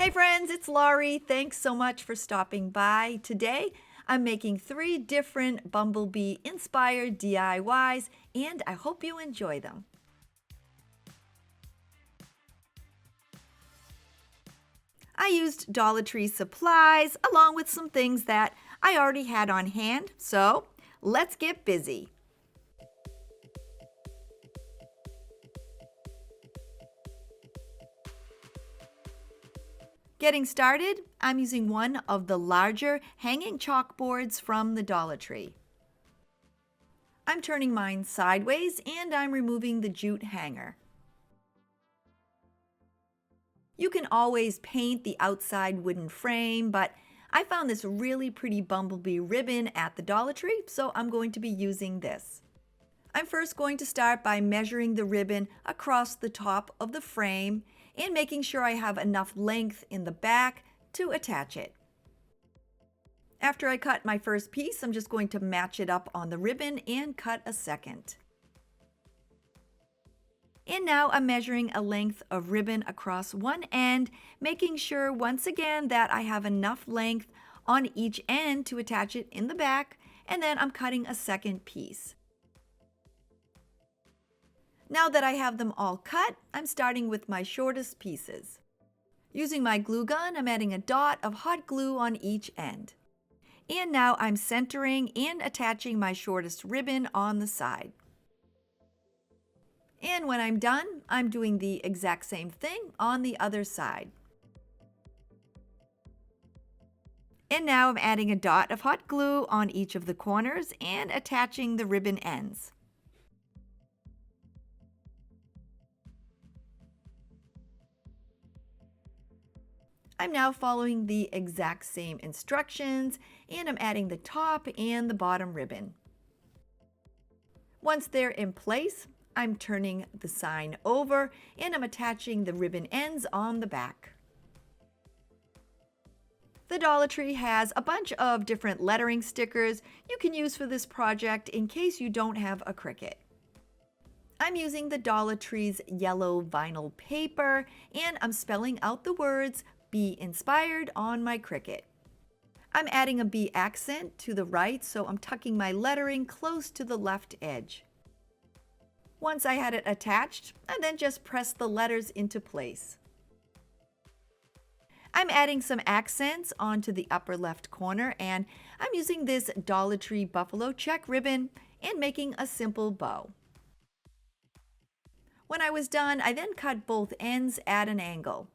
Hey friends, it's Laurie. Thanks so much for stopping by. Today, I'm making 3 different Bumblebee inspired DIYs, and I hope you enjoy them. I used Dollar Tree supplies along with some things that I already had on hand, so let's get busy. Getting started, I'm using one of the larger hanging chalkboards from the Dollar Tree. I'm turning mine sideways and I'm removing the jute hanger. You can always paint the outside wooden frame, but I found this really pretty bumblebee ribbon at the Dollar Tree, so I'm going to be using this. I'm first going to start by measuring the ribbon across the top of the frame and making sure I have enough length in the back to attach it. After I cut my first piece, I'm just going to match it up on the ribbon and cut a second. And now I'm measuring a length of ribbon across one end, making sure once again that I have enough length on each end to attach it in the back, and then I'm cutting a second piece. Now that I have them all cut, I'm starting with my shortest pieces. Using my glue gun, I'm adding a dot of hot glue on each end. And now I'm centering and attaching my shortest ribbon on the side. And when I'm done, I'm doing the exact same thing on the other side. And now I'm adding a dot of hot glue on each of the corners and attaching the ribbon ends. I'm now following the exact same instructions, and I'm adding the top and the bottom ribbon. Once they're in place, I'm turning the sign over and I'm attaching the ribbon ends on the back. The Dollar Tree has a bunch of different lettering stickers you can use for this project in case you don't have a Cricut. I'm using the Dollar Tree's yellow vinyl paper and I'm spelling out the words "Be Inspired" on my Cricut. I'm adding a B accent to the right, so I'm tucking my lettering close to the left edge. Once I had it attached, I then just pressed the letters into place. I'm adding some accents onto the upper left corner, and I'm using this Dollar Tree buffalo check ribbon and making a simple bow. When I was done, I then cut both ends at an angle.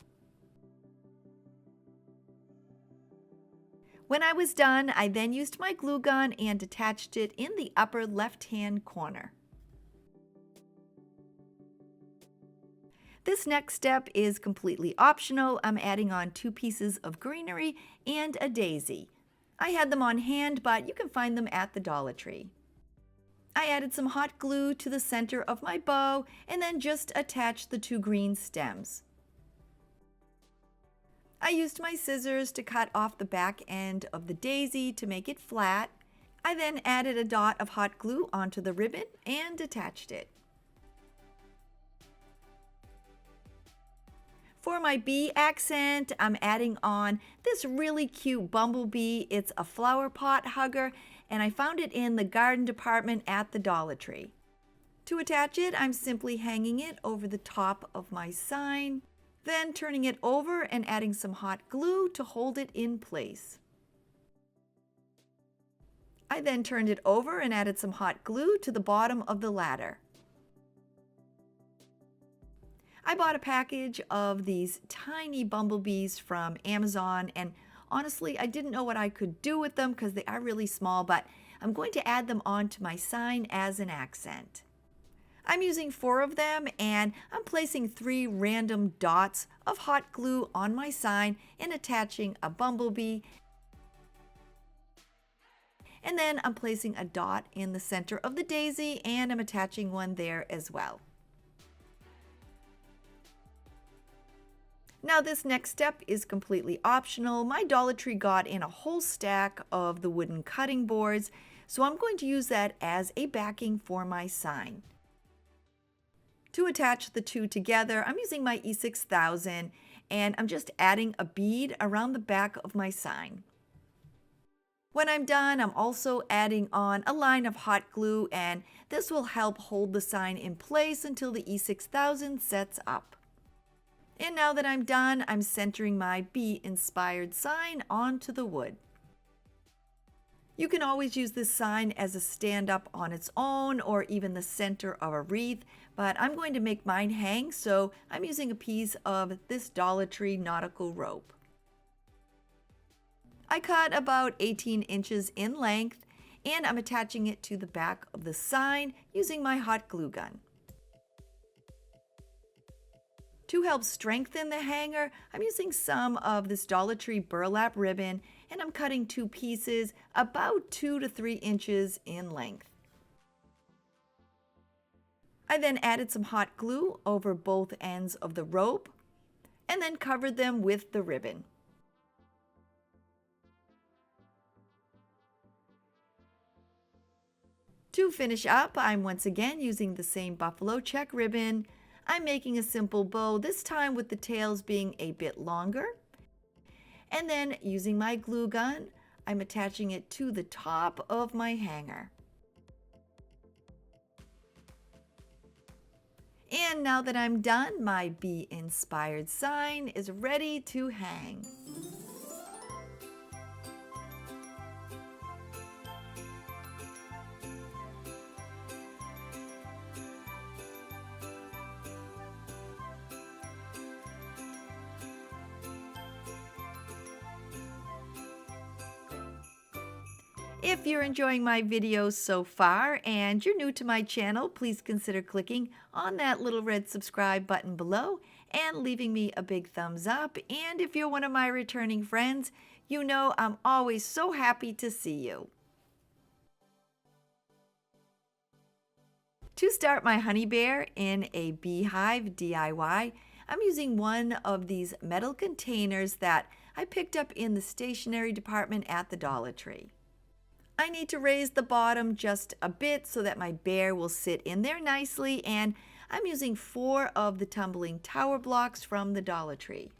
When I was done, I then used my glue gun and attached it in the upper left-hand corner. This next step is completely optional. I'm adding on 2 pieces of greenery and a daisy. I had them on hand, but you can find them at the Dollar Tree. I added some hot glue to the center of my bow and then just attached the 2 green stems. I used my scissors to cut off the back end of the daisy to make it flat. I then added a dot of hot glue onto the ribbon and attached it. For my bee accent, I'm adding on this really cute bumblebee. It's a flower pot hugger, and I found it in the garden department at the Dollar Tree. To attach it, I'm simply hanging it over the top of my sign, then turning it over and adding some hot glue to hold it in place. I then turned it over and added some hot glue to the bottom of the ladder. I bought a package of these tiny bumblebees from Amazon, and honestly, I didn't know what I could do with them because they are really small, but I'm going to add them onto my sign as an accent. I'm using 4 of them, and I'm placing 3 random dots of hot glue on my sign and attaching a bumblebee. And then I'm placing a dot in the center of the daisy, and I'm attaching one there as well. Now this next step is completely optional. My Dollar Tree got in a whole stack of the wooden cutting boards, so I'm going to use that as a backing for my sign. To attach the 2 together, I'm using my E6000 and I'm just adding a bead around the back of my sign. When I'm done, I'm also adding on a line of hot glue, and this will help hold the sign in place until the E6000 sets up. And now that I'm done, I'm centering my bee-inspired sign onto the wood. You can always use this sign as a stand-up on its own or even the center of a wreath, but I'm going to make mine hang, so I'm using a piece of this Dollar Tree nautical rope. I cut about 18 inches in length, and I'm attaching it to the back of the sign using my hot glue gun. To help strengthen the hanger, I'm using some of this Dollar Tree burlap ribbon, and I'm cutting 2 pieces about 2 to 3 inches in length. I then added some hot glue over both ends of the rope and then covered them with the ribbon. To finish up, I'm once again using the same buffalo check ribbon. I'm making a simple bow, this time with the tails being a bit longer. And then using my glue gun, I'm attaching it to the top of my hanger. And now that I'm done, my bee-inspired sign is ready to hang. If you're enjoying my videos so far and you're new to my channel, please consider clicking on that little red subscribe button below and leaving me a big thumbs up. And if you're one of my returning friends, you know I'm always so happy to see you. To start my honey bear in a beehive DIY, I'm using one of these metal containers that I picked up in the stationery department at the Dollar Tree. I need to raise the bottom just a bit so that my bear will sit in there nicely, and I'm using 4 of the tumbling tower blocks from the Dollar Tree.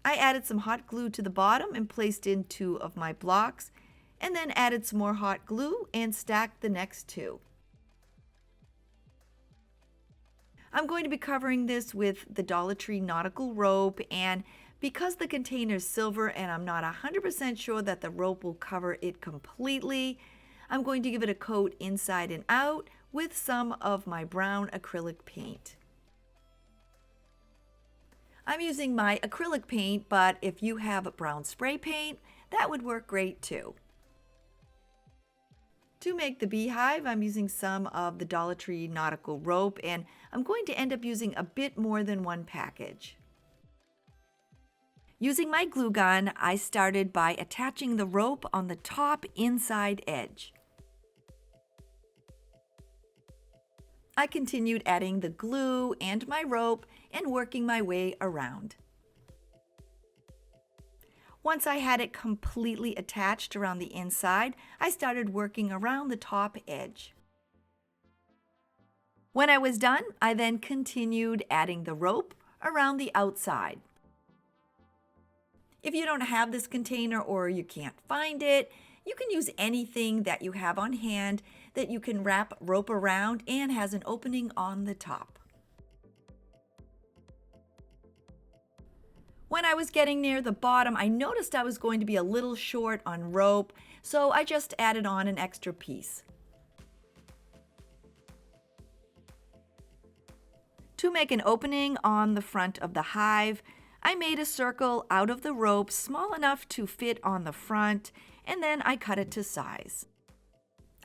I added some hot glue to the bottom and placed in 2 of my blocks, and then added some more hot glue and stacked the next 2. I'm going to be covering this with the Dollar Tree nautical rope, and because the container is silver and I'm not 100% sure that the rope will cover it completely, I'm going to give it a coat inside and out with some of my brown acrylic paint. I'm using my acrylic paint, but if you have brown spray paint, that would work great too. To make the beehive, I'm using some of the Dollar Tree nautical rope, and I'm going to end up using a bit more than one package. Using my glue gun, I started by attaching the rope on the top inside edge. I continued adding the glue and my rope and working my way around. Once I had it completely attached around the inside, I started working around the top edge. When I was done, I then continued adding the rope around the outside. If you don't have this container or you can't find it, you can use anything that you have on hand that you can wrap rope around and has an opening on the top. When I was getting near the bottom, I noticed I was going to be a little short on rope, so I just added on an extra piece. To make an opening on the front of the hive, I made a circle out of the rope small enough to fit on the front, and then I cut it to size.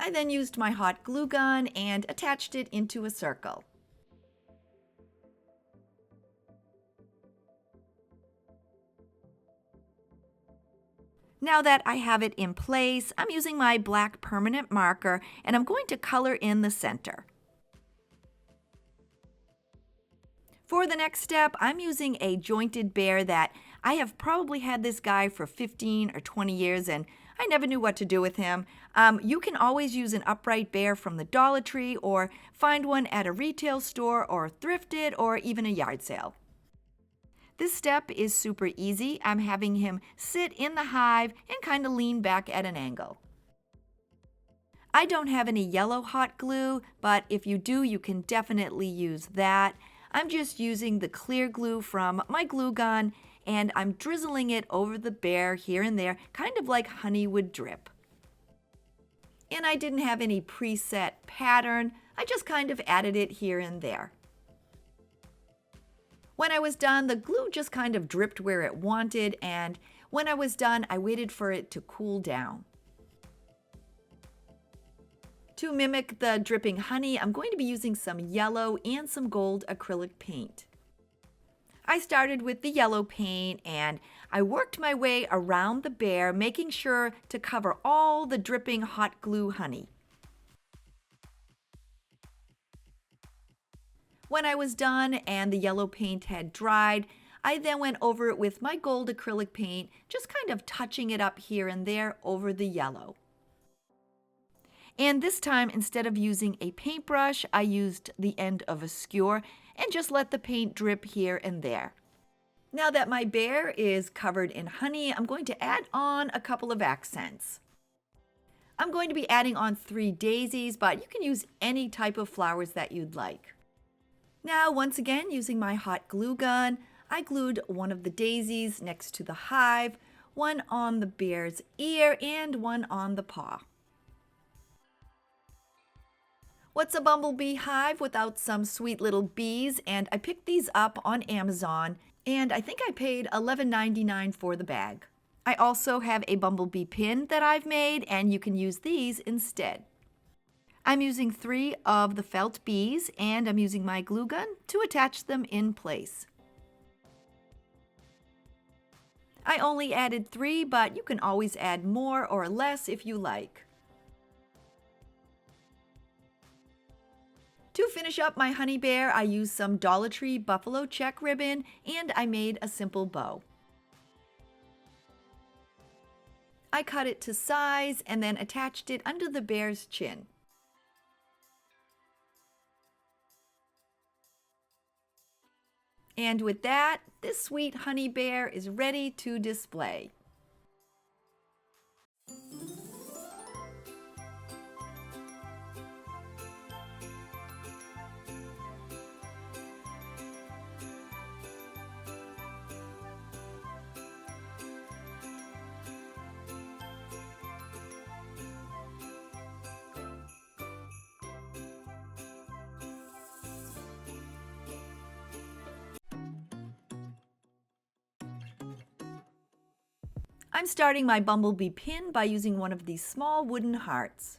I then used my hot glue gun and attached it into a circle. Now that I have it in place, I'm using my black permanent marker and I'm going to color in the center. For the next step, I'm using a jointed bear that I have probably had this guy for 15 or 20 years and I never knew what to do with him. You can always use an upright bear from the Dollar Tree or find one at a retail store or thrift it or even a yard sale. This step is super easy. I'm having him sit in the hive and kind of lean back at an angle. I don't have any yellow hot glue, but if you do, you can definitely use that. I'm just using the clear glue from my glue gun, and I'm drizzling it over the bear here and there, kind of like honey would drip. And I didn't have any preset pattern. I just kind of added it here and there. When I was done, the glue just kind of dripped where it wanted, and when I was done, I waited for it to cool down. To mimic the dripping honey, I'm going to be using some yellow and some gold acrylic paint. I started with the yellow paint and I worked my way around the bear, making sure to cover all the dripping hot glue honey. When I was done and the yellow paint had dried, I then went over it with my gold acrylic paint, just kind of touching it up here and there over the yellow. And this time, instead of using a paintbrush, I used the end of a skewer and just let the paint drip here and there. Now that my bear is covered in honey, I'm going to add on a couple of accents. I'm going to be adding on 3 daisies, but you can use any type of flowers that you'd like. Now, once again, using my hot glue gun, I glued one of the daisies next to the hive, one on the bear's ear, and one on the paw. What's a bumblebee hive without some sweet little bees? And I picked these up on Amazon, and I think I paid $11.99 for the bag. I also have a bumblebee pin that I've made, and you can use these instead. I'm using 3 of the felt bees, and I'm using my glue gun to attach them in place. I only added 3, but you can always add more or less if you like. To finish up my honey bear, I used some Dollar Tree buffalo check ribbon, and I made a simple bow. I cut it to size and then attached it under the bear's chin. And with that, this sweet honey bear is ready to display. I'm starting my bumblebee pin by using one of these small wooden hearts.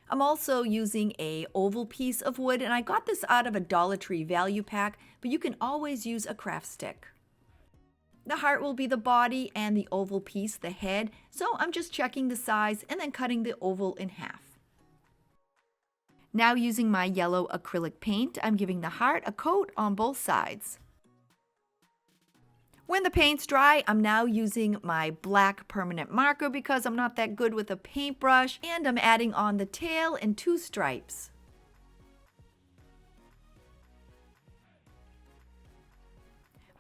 I'm also using an oval piece of wood, and I got this out of a Dollar Tree value pack, but you can always use a craft stick. The heart will be the body and the oval piece the head, so I'm just checking the size and then cutting the oval in half. Now using my yellow acrylic paint, I'm giving the heart a coat on both sides. When the paint's dry, I'm now using my black permanent marker because I'm not that good with a paintbrush, and I'm adding on the tail and 2 stripes.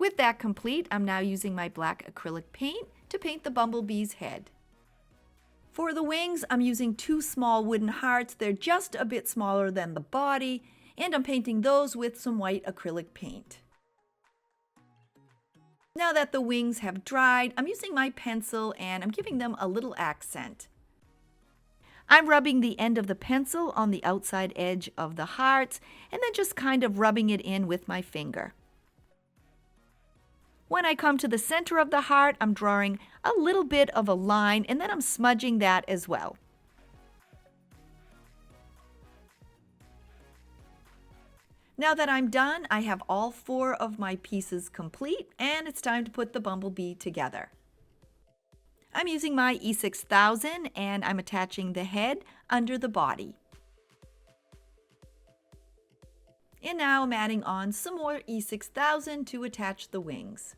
With that complete, I'm now using my black acrylic paint to paint the bumblebee's head. For the wings, I'm using 2 small wooden hearts. They're just a bit smaller than the body, and I'm painting those with some white acrylic paint. Now that the wings have dried, I'm using my pencil and I'm giving them a little accent. I'm rubbing the end of the pencil on the outside edge of the hearts and then just kind of rubbing it in with my finger. When I come to the center of the heart, I'm drawing a little bit of a line and then I'm smudging that as well. Now that I'm done, I have all 4 of my pieces complete, and it's time to put the bumblebee together. I'm using my E6000 and I'm attaching the head under the body. And now I'm adding on some more E6000 to attach the wings.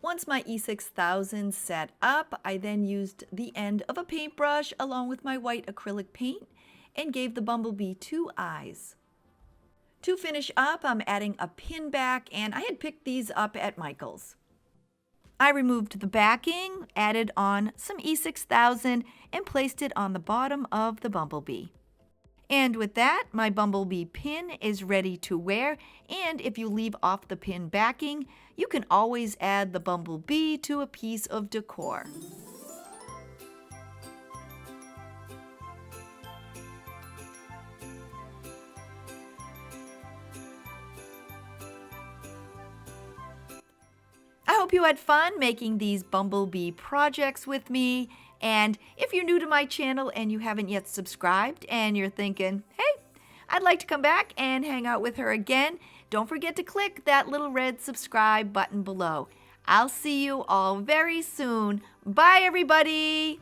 Once my E6000 set up, I then used the end of a paintbrush along with my white acrylic paint and gave the bumblebee 2 eyes. To finish up, I'm adding a pin back, and I had picked these up at Michael's. I removed the backing, added on some E6000, and placed it on the bottom of the Bumblebee. And with that, my Bumblebee pin is ready to wear, and if you leave off the pin backing, you can always add the Bumblebee to a piece of decor. I hope you had fun making these Bumblebee projects with me. And if you're new to my channel and you haven't yet subscribed and you're thinking, hey, I'd like to come back and hang out with her again, don't forget to click that little red subscribe button below. I'll see you all very soon. Bye, everybody.